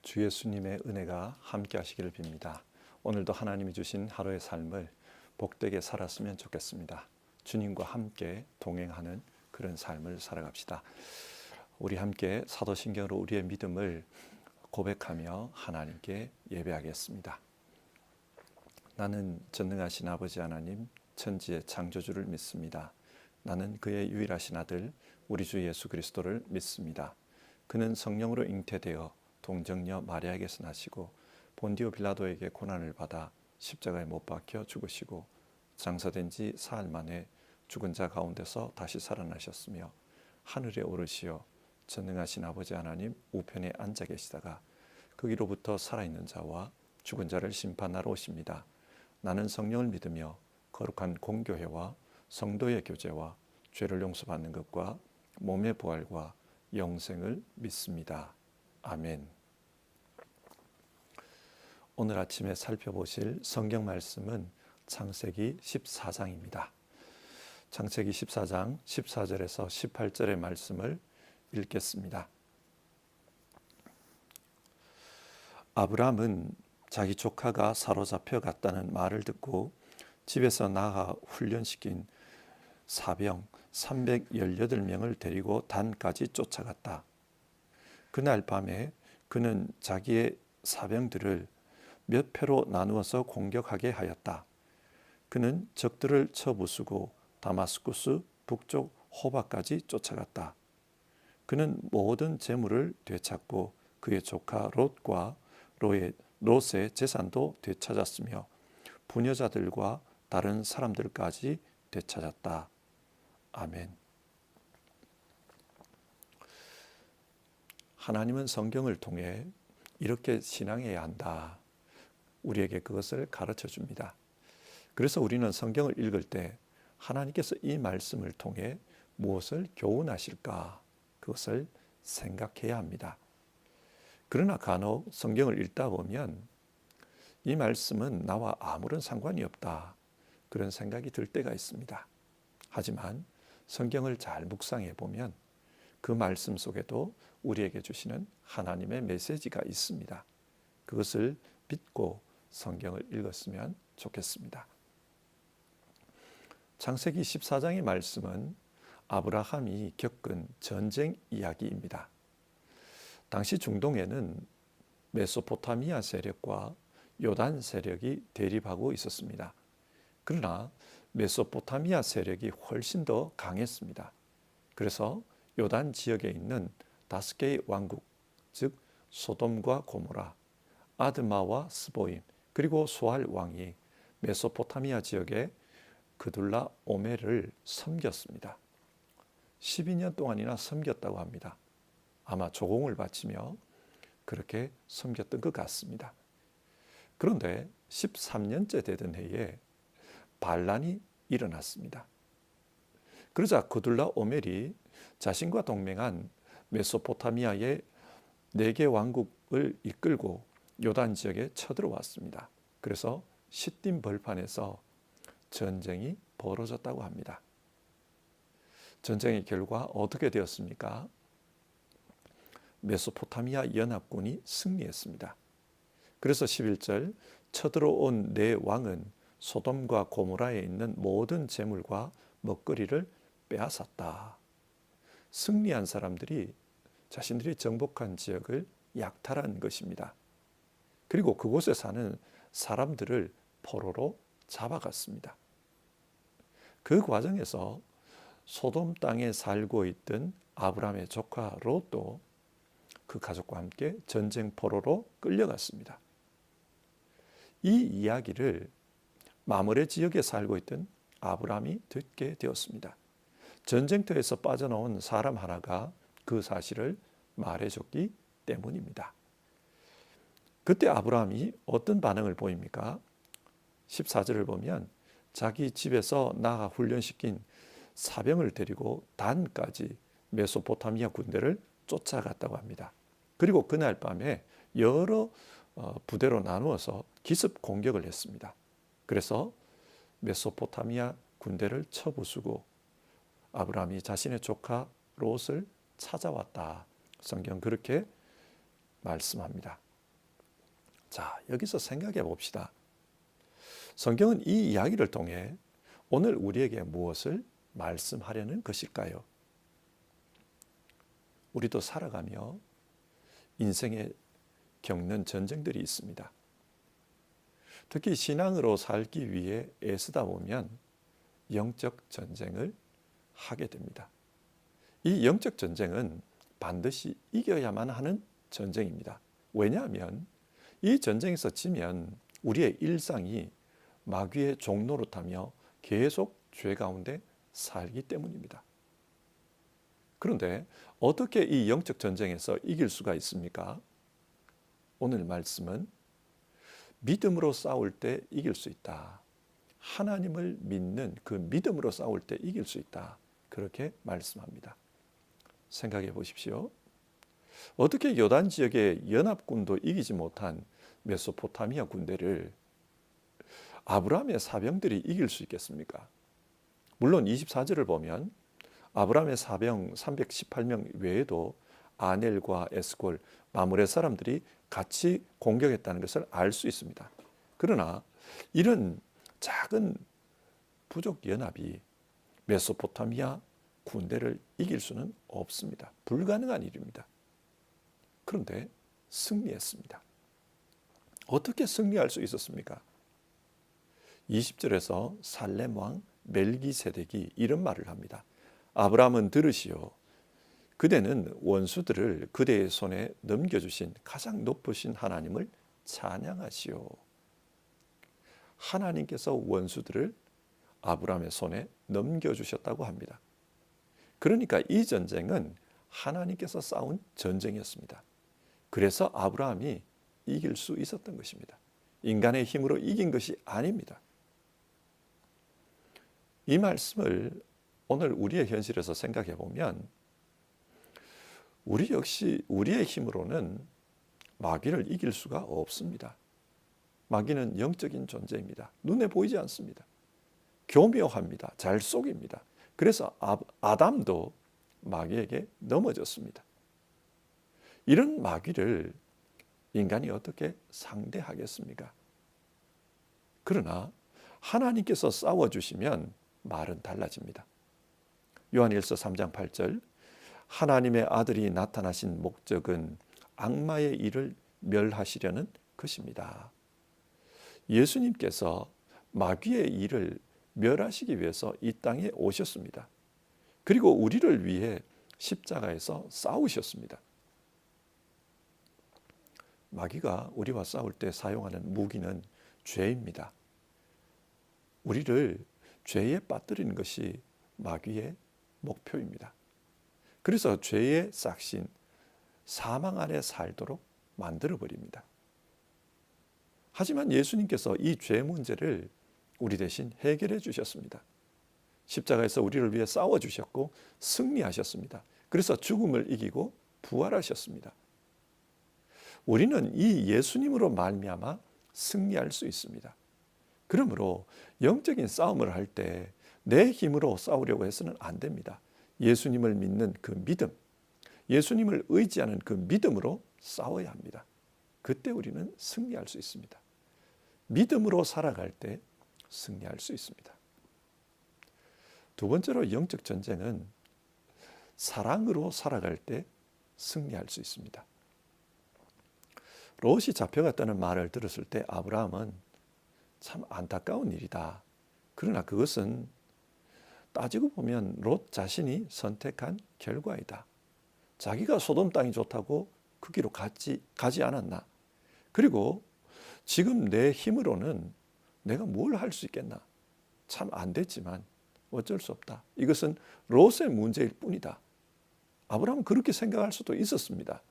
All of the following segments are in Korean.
주 예수님의 은혜가 함께 하시기를 빕니다. 오늘도 하나님이 주신 하루의 삶을 복되게 살았으면 좋겠습니다. 주님과 함께 동행하는 그런 삶을 살아갑시다. 우리 함께 사도신경으로 우리의 믿음을 고백하며 하나님께 예배하겠습니다. 나는 전능하신 아버지 하나님, 천지의 창조주를 믿습니다. 나는 그의 유일하신 아들 우리 주 예수 그리스도를 믿습니다. 그는 성령으로 잉태되어 동정녀 마리아에게서 나시고 본디오 빌라도에게 고난을 받아 십자가에 못 박혀 죽으시고 장사된 지 사흘 만에 죽은 자 가운데서 다시 살아나셨으며 하늘에 오르시어 전능하신 아버지 하나님 우편에 앉아 계시다가 거기로부터 살아있는 자와 죽은 자를 심판하러 오십니다. 나는 성령을 믿으며 거룩한 공교회와 성도의 교제와 죄를 용서받는 것과 몸의 부활과 영생을 믿습니다. 아멘. 오늘 아침에 살펴보실 성경 말씀은 창세기 14장입니다. 창세기 14장 14절에서 18절의 말씀을 읽겠습니다. 아브람은 자기 조카가 사로잡혀 갔다는 말을 듣고 집에서 나가 훈련시킨 사병 318명을 데리고 단까지 쫓아갔다. 그날 밤에 그는 자기의 사병들을 몇 패로 나누어서 공격하게 하였다. 그는 적들을 쳐부수고 다마스쿠스 북쪽 호바까지 쫓아갔다. 그는 모든 재물을 되찾고 그의 조카 롯과 롯의 재산도 되찾았으며 부녀자들과 다른 사람들까지 되찾았다. 아멘. 하나님은 성경을 통해 이렇게 신앙해야 한다. 우리에게 그것을 가르쳐 줍니다. 그래서 우리는 성경을 읽을 때 하나님께서 이 말씀을 통해 무엇을 교훈하실까? 그것을 생각해야 합니다. 그러나 간혹 성경을 읽다 보면 이 말씀은 나와 아무런 상관이 없다. 그런 생각이 들 때가 있습니다. 하지만 성경을 잘 묵상해 보면 그 말씀 속에도 우리에게 주시는 하나님의 메시지가 있습니다. 그것을 믿고 성경을 읽었으면 좋겠습니다. 창세기 14장의 말씀은 아브라함이 겪은 전쟁 이야기입니다. 당시 중동에는 메소포타미아 세력과 요단 세력이 대립하고 있었습니다. 그러나 메소포타미아 세력이 훨씬 더 강했습니다. 그래서 요단 지역에 있는 5개의 왕국, 즉 소돔과 고모라, 아드마와 스보임, 그리고 소알 왕이 메소포타미아 지역의 그둘라 오멜을 섬겼습니다. 12년 동안이나 섬겼다고 합니다. 아마 조공을 바치며 그렇게 섬겼던 것 같습니다. 그런데 13년째 되던 해에 반란이 일어났습니다. 그러자 그둘라 오멜이 자신과 동맹한 메소포타미아의 4개 왕국을 이끌고 요단 지역에 쳐들어왔습니다. 그래서 시딤 벌판에서 전쟁이 벌어졌다고 합니다. 전쟁의 결과 어떻게 되었습니까? 메소포타미아 연합군이 승리했습니다. 그래서 11절 쳐들어온 4왕은 소돔과 고모라에 있는 모든 재물과 먹거리를 빼앗았다. 승리한 사람들이 자신들이 정복한 지역을 약탈한 것입니다. 그리고 그곳에 사는 사람들을 포로로 잡아갔습니다. 그 과정에서 소돔 땅에 살고 있던 아브라함의 조카 롯도 그 가족과 함께 전쟁 포로로 끌려갔습니다. 이 이야기를 마므레 지역에 살고 있던 아브라함이 듣게 되었습니다. 전쟁터에서 빠져나온 사람 하나가 그 사실을 말해줬기 때문입니다. 그때 아브라함이 어떤 반응을 보입니까? 14절을 보면 자기 집에서 나가 훈련시킨 사병을 데리고 단까지 메소포타미아 군대를 쫓아갔다고 합니다. 그리고 그날 밤에 여러 부대로 나누어서 기습 공격을 했습니다. 그래서 메소포타미아 군대를 쳐부수고 아브라함이 자신의 조카 롯을 찾아왔다. 성경 그렇게 말씀합니다. 자, 여기서 생각해 봅시다. 성경은 이 이야기를 통해 오늘 우리에게 무엇을 말씀하려는 것일까요? 우리도 살아가며 인생에 겪는 전쟁들이 있습니다. 특히 신앙으로 살기 위해 애쓰다 보면 영적 전쟁을 하게 됩니다. 이 영적 전쟁은 반드시 이겨야만 하는 전쟁입니다. 왜냐하면 이 전쟁에서 지면 우리의 일상이 마귀의 종노릇하며 계속 죄 가운데 살기 때문입니다. 그런데 어떻게 이 영적 전쟁에서 이길 수가 있습니까? 오늘 말씀은 믿음으로 싸울 때 이길 수 있다. 하나님을 믿는 그 믿음으로 싸울 때 이길 수 있다. 그렇게 말씀합니다. 생각해 보십시오. 어떻게 요단 지역의 연합군도 이기지 못한 메소포타미아 군대를 아브라함의 사병들이 이길 수 있겠습니까? 물론 24절을 보면 아브라함의 사병 318명 외에도 아넬과 에스골, 마므레 사람들이 같이 공격했다는 것을 알 수 있습니다. 그러나 이런 작은 부족 연합이 메소포타미아 군대를 이길 수는 없습니다. 불가능한 일입니다. 그런데 승리했습니다. 어떻게 승리할 수 있었습니까? 20절에서 살렘 왕 멜기세덱이 이런 말을 합니다. 아브라함은 들으시오. 그대는 원수들을 그대의 손에 넘겨주신 가장 높으신 하나님을 찬양하시오. 하나님께서 원수들을 아브라함의 손에 넘겨주셨다고 합니다. 그러니까 이 전쟁은 하나님께서 싸운 전쟁이었습니다. 그래서 아브라함이 이길 수 있었던 것입니다. 인간의 힘으로 이긴 것이 아닙니다. 이 말씀을 오늘 우리의 현실에서 생각해 보면 우리 역시 우리의 힘으로는 마귀를 이길 수가 없습니다. 마귀는 영적인 존재입니다. 눈에 보이지 않습니다. 교묘합니다. 잘 속입니다. 그래서 아담도 마귀에게 넘어졌습니다. 이런 마귀를 인간이 어떻게 상대하겠습니까? 그러나 하나님께서 싸워주시면 말은 달라집니다. 요한일서 3장 8절 하나님의 아들이 나타나신 목적은 악마의 일을 멸하시려는 것입니다. 예수님께서 마귀의 일을 멸하시기 위해서 이 땅에 오셨습니다. 그리고 우리를 위해 십자가에서 싸우셨습니다. 마귀가 우리와 싸울 때 사용하는 무기는 죄입니다. 우리를 죄에 빠뜨리는 것이 마귀의 목표입니다. 그래서 죄의 싹신, 사망 안에 살도록 만들어버립니다. 하지만 예수님께서 이 죄 문제를 우리 대신 해결해 주셨습니다. 십자가에서 우리를 위해 싸워주셨고 승리하셨습니다. 그래서 죽음을 이기고 부활하셨습니다. 우리는 이 예수님으로 말미암아 승리할 수 있습니다. 그러므로 영적인 싸움을 할 때 내 힘으로 싸우려고 해서는 안 됩니다. 예수님을 믿는 그 믿음, 예수님을 의지하는 그 믿음으로 싸워야 합니다. 그때 우리는 승리할 수 있습니다. 믿음으로 살아갈 때 승리할 수 있습니다. 두 번째로 영적 전쟁은 사랑으로 살아갈 때 승리할 수 있습니다. 롯이 잡혀갔다는 말을 들었을 때 아브라함은 참 안타까운 일이다. 그러나 그것은 따지고 보면 롯 자신이 선택한 결과이다. 자기가 소돔 땅이 좋다고 그 길로 가지 않았나. 그리고 지금 내 힘으로는 내가 뭘 할 수 있겠나. 참 안 됐지만 어쩔 수 없다. 이것은 롯의 문제일 뿐이다. 아브라함은 그렇게 생각할 수도 있었습니다.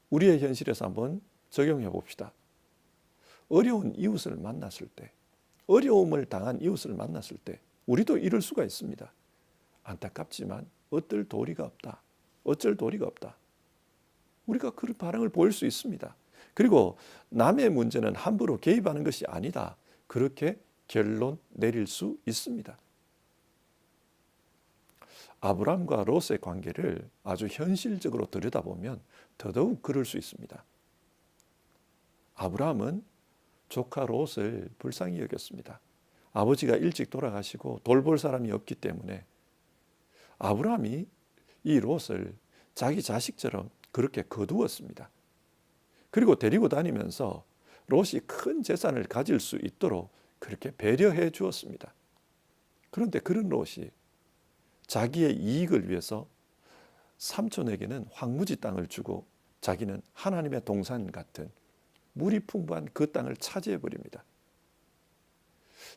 우리의 현실에서 한번 적용해 봅시다. 어려운 이웃을 만났을 때, 어려움을 당한 이웃을 만났을 때 우리도 이럴 수가 있습니다. 안타깝지만 어쩔 도리가 없다. 어쩔 도리가 없다. 우리가 그런 반응을 보일 수 있습니다. 그리고 남의 문제는 함부로 개입하는 것이 아니다. 그렇게 결론 내릴 수 있습니다. 아브람과 롯의 관계를 아주 현실적으로 들여다보면 더더욱 그럴 수 있습니다. 아브라함은 조카 롯을 불쌍히 여겼습니다. 아버지가 일찍 돌아가시고 돌볼 사람이 없기 때문에 아브라함이 이 롯을 자기 자식처럼 그렇게 거두었습니다. 그리고 데리고 다니면서 롯이 큰 재산을 가질 수 있도록 그렇게 배려해 주었습니다. 그런데 그런 롯이 자기의 이익을 위해서 삼촌에게는 황무지 땅을 주고 자기는 하나님의 동산 같은 물이 풍부한 그 땅을 차지해 버립니다.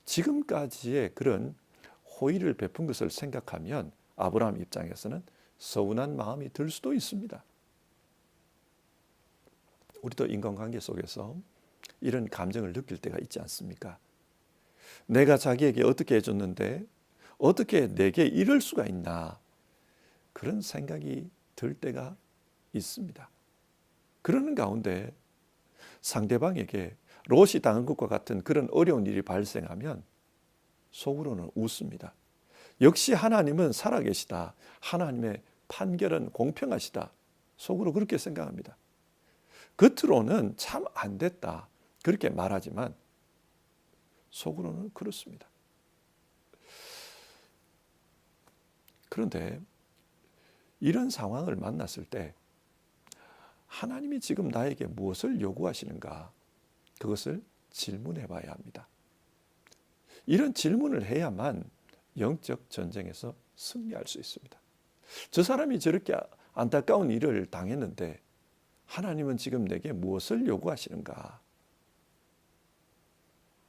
지금까지의 그런 호의를 베푼 것을 생각하면 아브라함 입장에서는 서운한 마음이 들 수도 있습니다. 우리도 인간관계 속에서 이런 감정을 느낄 때가 있지 않습니까? 내가 자기에게 어떻게 해줬는데 어떻게 내게 이럴 수가 있나, 그런 생각이 들 때가 있습니다. 그러는 가운데 상대방에게 롯이 당한 것과 같은 그런 어려운 일이 발생하면 속으로는 웃습니다. 역시 하나님은 살아계시다. 하나님의 판결은 공평하시다. 속으로 그렇게 생각합니다. 겉으로는 참 안 됐다 그렇게 말하지만 속으로는 그렇습니다. 그런데 이런 상황을 만났을 때 하나님이 지금 나에게 무엇을 요구하시는가, 그것을 질문해 봐야 합니다. 이런 질문을 해야만 영적 전쟁에서 승리할 수 있습니다. 저 사람이 저렇게 안타까운 일을 당했는데 하나님은 지금 내게 무엇을 요구하시는가?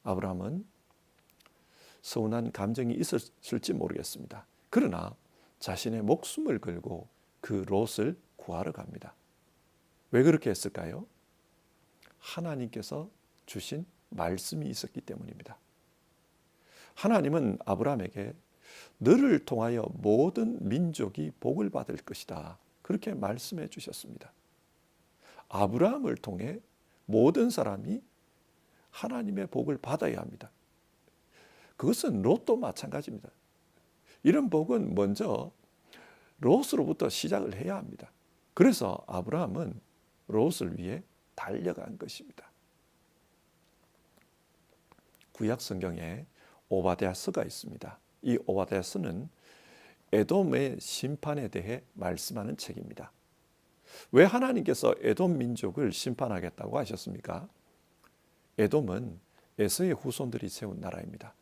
아브라함은 서운한 감정이 있었을지 모르겠습니다. 그러나 자신의 목숨을 걸고 그 롯을 구하러 갑니다. 왜 그렇게 했을까요? 하나님께서 주신 말씀이 있었기 때문입니다. 하나님은 아브라함에게 너를 통하여 모든 민족이 복을 받을 것이다, 그렇게 말씀해 주셨습니다. 아브라함을 통해 모든 사람이 하나님의 복을 받아야 합니다. 그것은 롯도 마찬가지입니다. 이런 복은 먼저 롯으로부터 시작을 해야 합니다. 그래서 아브라함은 롯을 위해 달려간 것입니다. 구약 성경에 오바댜서가 있습니다. 이 오바댜서는 에돔의 심판에 대해 말씀하는 책입니다. 왜 하나님께서 에돔 민족을 심판하겠다고 하셨습니까? 에돔은 에서의 후손들이 세운 나라입니다.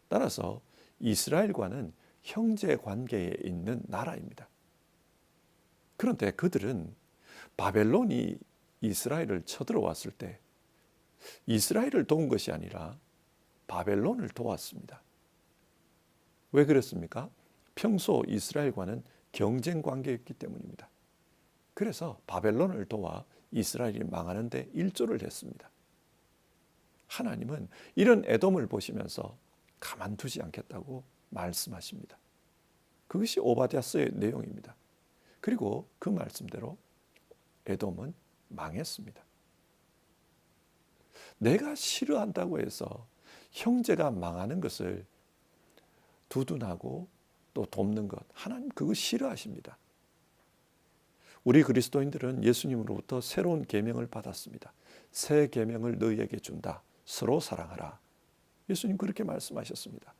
따라서 이스라엘과는 형제 관계에 있는 나라입니다. 그런데 그들은 바벨론이 이스라엘을 쳐들어왔을 때 이스라엘을 도운 것이 아니라 바벨론을 도왔습니다. 왜 그랬습니까? 평소 이스라엘과는 경쟁 관계였기 때문입니다. 그래서 바벨론을 도와 이스라엘이 망하는 데 일조를 했습니다. 하나님은 이런 에돔을 보시면서 가만두지 않겠다고 말씀하십니다. 그것이 오바댜서의 내용입니다. 그리고 그 말씀대로 에돔은 망했습니다. 내가 싫어한다고 해서 형제가 망하는 것을 두둔하고 또 돕는 것, 하나님 그거 싫어하십니다. 우리 그리스도인들은 예수님으로부터 새로운 계명을 받았습니다. 새 계명을 너희에게 준다. 서로 사랑하라. 예수님 그렇게 말씀하셨습니다.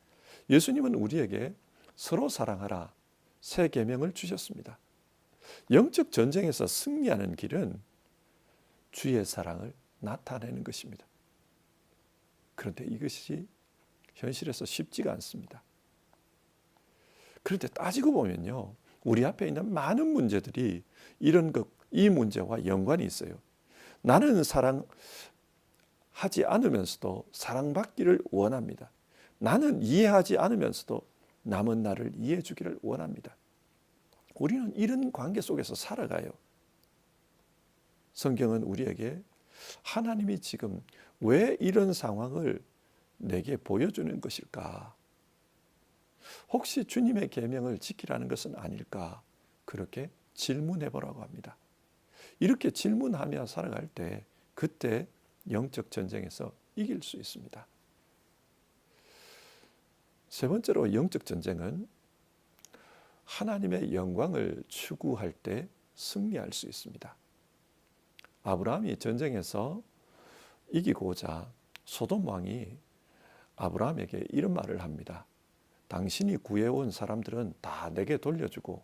예수님은 우리에게 서로 사랑하라, 새 계명을 주셨습니다. 영적 전쟁에서 승리하는 길은 주의 사랑을 나타내는 것입니다. 그런데 이것이 현실에서 쉽지가 않습니다. 그런데 따지고 보면요, 우리 앞에 있는 많은 문제들이 이런 것, 이 문제와 연관이 있어요. 나는 사랑하지 않으면서도 사랑받기를 원합니다. 나는 이해하지 않으면서도 남은 나를 이해해 주기를 원합니다. 우리는 이런 관계 속에서 살아가요. 성경은 우리에게 하나님이 지금 왜 이런 상황을 내게 보여주는 것일까? 혹시 주님의 계명을 지키라는 것은 아닐까? 그렇게 질문해 보라고 합니다. 이렇게 질문하며 살아갈 때 그때 영적 전쟁에서 이길 수 있습니다. 세 번째로 영적 전쟁은 하나님의 영광을 추구할 때 승리할 수 있습니다. 아브라함이 전쟁에서 이기고자 소돔 왕이 아브라함에게 이런 말을 합니다. 당신이 구해온 사람들은 다 내게 돌려주고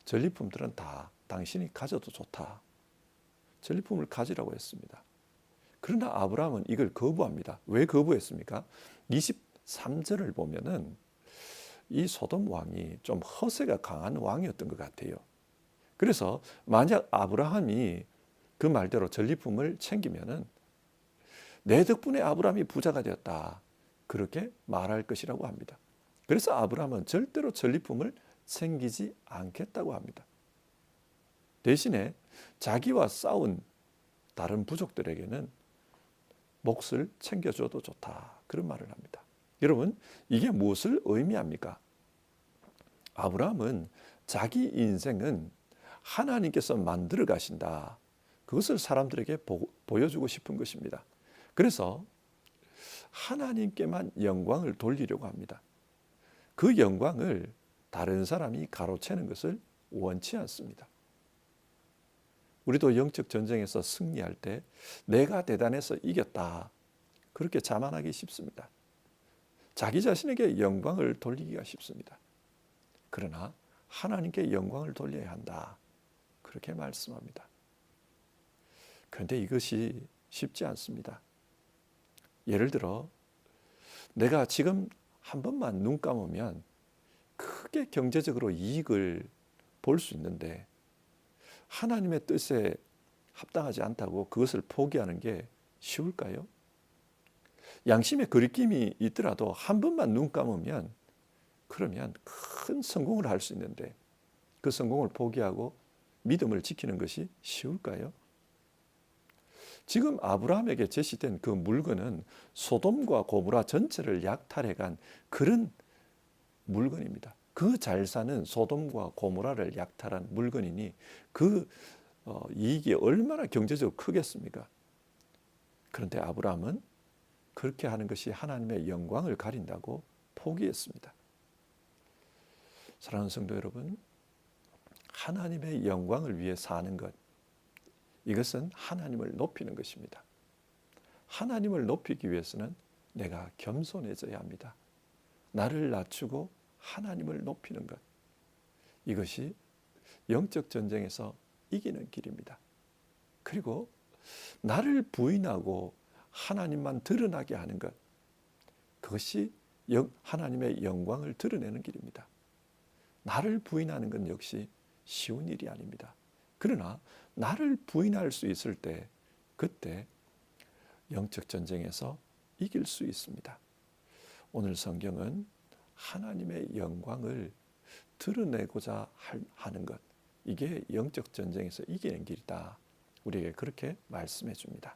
전리품들은 다 당신이 가져도 좋다. 전리품을 가지라고 했습니다. 그러나 아브라함은 이걸 거부합니다. 왜 거부했습니까? 23절을 보면은 이 소돔 왕이 좀 허세가 강한 왕이었던 것 같아요. 그래서 만약 아브라함이 그 말대로 전리품을 챙기면은 내 덕분에 아브라함이 부자가 되었다. 그렇게 말할 것이라고 합니다. 그래서 아브라함은 절대로 전리품을 챙기지 않겠다고 합니다. 대신에 자기와 싸운 다른 부족들에게는 몫을 챙겨줘도 좋다. 그런 말을 합니다. 여러분, 이게 무엇을 의미합니까? 아브라함은 자기 인생은 하나님께서 만들어 가신다. 그것을 사람들에게 보여주고 싶은 것입니다. 그래서 하나님께만 영광을 돌리려고 합니다. 그 영광을 다른 사람이 가로채는 것을 원치 않습니다. 우리도 영적 전쟁에서 승리할 때 내가 대단해서 이겼다. 그렇게 자만하기 쉽습니다. 자기 자신에게 영광을 돌리기가 쉽습니다. 그러나 하나님께 영광을 돌려야 한다. 그렇게 말씀합니다. 그런데 이것이 쉽지 않습니다. 예를 들어 내가 지금 한 번만 눈 감으면 크게 경제적으로 이익을 볼 수 있는데 하나님의 뜻에 합당하지 않다고 그것을 포기하는 게 쉬울까요? 양심의 거리낌이 있더라도 한 번만 눈 감으면 그러면 큰 성공을 할 수 있는데 그 성공을 포기하고 믿음을 지키는 것이 쉬울까요? 지금 아브라함에게 제시된 그 물건은 소돔과 고모라 전체를 약탈해간 그런 물건입니다. 그 잘 사는 소돔과 고모라를 약탈한 물건이니 그 이익이 얼마나 경제적으로 크겠습니까? 그런데 아브라함은 그렇게 하는 것이 하나님의 영광을 가린다고 포기했습니다. 사랑하는 성도 여러분, 하나님의 영광을 위해 사는 것, 이것은 하나님을 높이는 것입니다. 하나님을 높이기 위해서는 내가 겸손해져야 합니다. 나를 낮추고 하나님을 높이는 것, 이것이 영적 전쟁에서 이기는 길입니다. 그리고 나를 부인하고 하나님만 드러나게 하는 것, 그것이 하나님의 영광을 드러내는 길입니다. 나를 부인하는 건 역시 쉬운 일이 아닙니다. 그러나 나를 부인할 수 있을 때 그때 영적 전쟁에서 이길 수 있습니다. 오늘 성경은 하나님의 영광을 드러내고자 하는 것, 이게 영적 전쟁에서 이기는 길이다. 우리에게 그렇게 말씀해 줍니다.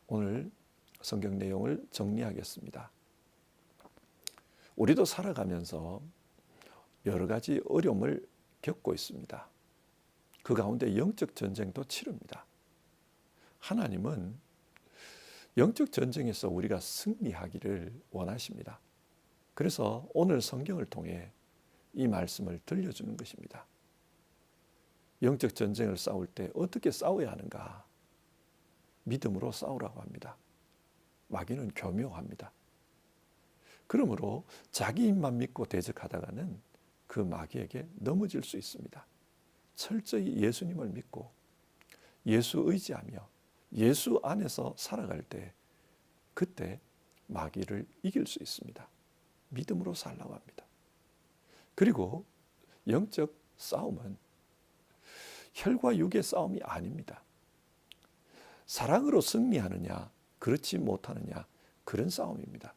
오늘 성경 내용을 정리하겠습니다. 우리도 살아가면서 여러 가지 어려움을 겪고 있습니다. 그 가운데 영적 전쟁도 치릅니다. 하나님은 영적 전쟁에서 우리가 승리하기를 원하십니다. 그래서 오늘 성경을 통해 이 말씀을 들려주는 것입니다. 영적 전쟁을 싸울 때 어떻게 싸워야 하는가? 믿음으로 싸우라고 합니다. 마귀는 교묘합니다. 그러므로 자기 입만 믿고 대적하다가는 그 마귀에게 넘어질 수 있습니다. 철저히 예수님을 믿고 예수 의지하며 예수 안에서 살아갈 때 그때 마귀를 이길 수 있습니다. 믿음으로 살라고 합니다. 그리고 영적 싸움은 혈과 육의 싸움이 아닙니다. 사랑으로 승리하느냐 그렇지 못하느냐 그런 싸움입니다.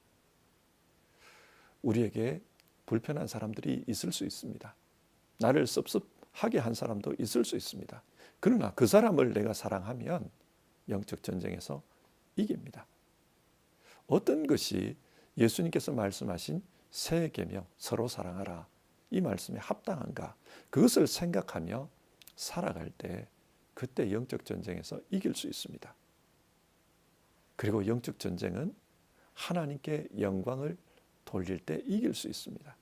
우리에게 불편한 사람들이 있을 수 있습니다. 나를 섭섭하게 한 사람도 있을 수 있습니다. 그러나 그 사람을 내가 사랑하면 영적 전쟁에서 이깁니다. 어떤 것이 예수님께서 말씀하신 새 계명 서로 사랑하라 이 말씀에 합당한가 그것을 생각하며 살아갈 때 그때 영적 전쟁에서 이길 수 있습니다. 그리고 영적 전쟁은 하나님께 영광을 돌릴 때 이길 수 있습니다.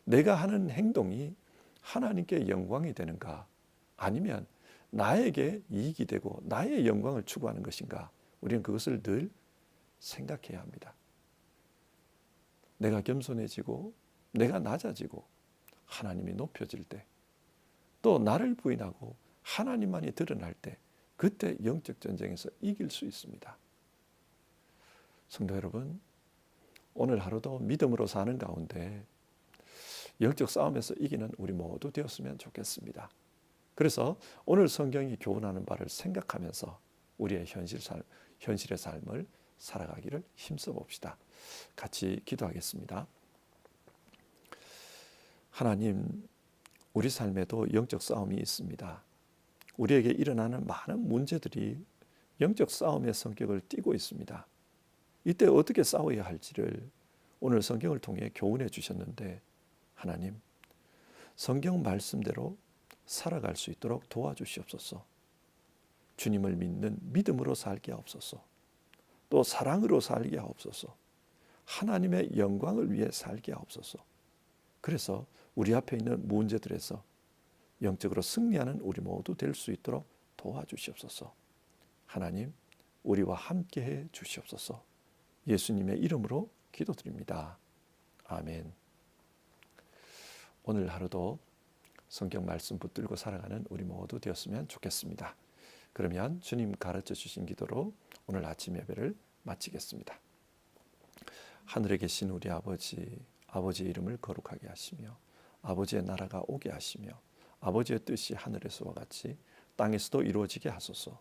내가 하는 행동이 하나님께 영광이 되는가 아니면 나에게 이익이 되고 나의 영광을 추구하는 것인가? 우리는 그것을 늘 생각해야 합니다. 내가 겸손해지고 내가 낮아지고 하나님이 높여질 때, 또 나를 부인하고 하나님만이 드러날 때, 그때 영적 전쟁에서 이길 수 있습니다. 성도 여러분, 오늘 하루도 믿음으로 사는 가운데 영적 싸움에서 이기는 우리 모두 되었으면 좋겠습니다. 그래서 오늘 성경이 교훈하는 바를 생각하면서 우리의 현실의 삶을 살아가기를 힘써 봅시다. 같이 기도하겠습니다. 하나님, 우리 삶에도 영적 싸움이 있습니다. 우리에게 일어나는 많은 문제들이 영적 싸움의 성격을 띠고 있습니다. 이때 어떻게 싸워야 할지를 오늘 성경을 통해 교훈해 주셨는데, 하나님, 성경 말씀대로 살아갈 수 있도록 도와주시옵소서. 주님을 믿는 믿음으로 살게 하옵소서. 또 사랑으로 살게 하옵소서. 하나님의 영광을 위해 살게 하옵소서. 그래서 우리 앞에 있는 문제들에서 영적으로 승리하는 우리 모두 될 수 있도록 도와주시옵소서. 하나님, 우리와 함께해 주시옵소서. 예수님의 이름으로 기도드립니다. 아멘. 오늘 하루도 성경 말씀 붙들고 살아가는 우리 모두 되었으면 좋겠습니다. 그러면 주님 가르쳐 주신 기도로 오늘 아침 예배를 마치겠습니다. 하늘에 계신 우리 아버지, 아버지의 이름을 거룩하게 하시며 아버지의 나라가 오게 하시며 아버지의 뜻이 하늘에서와 같이 땅에서도 이루어지게 하소서.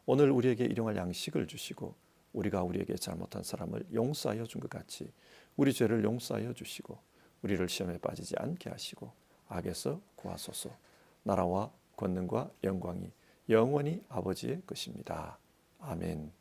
오늘 우리에게 일용할 양식을 주시고 우리가 우리에게 잘못한 사람을 용서하여 준 것 같이 우리 죄를 용서하여 주시고 우리를 시험에 빠지지 않게 하시고 악에서 구하소서. 나라와 권능과 영광이 영원히 아버지의 것입니다. 아멘.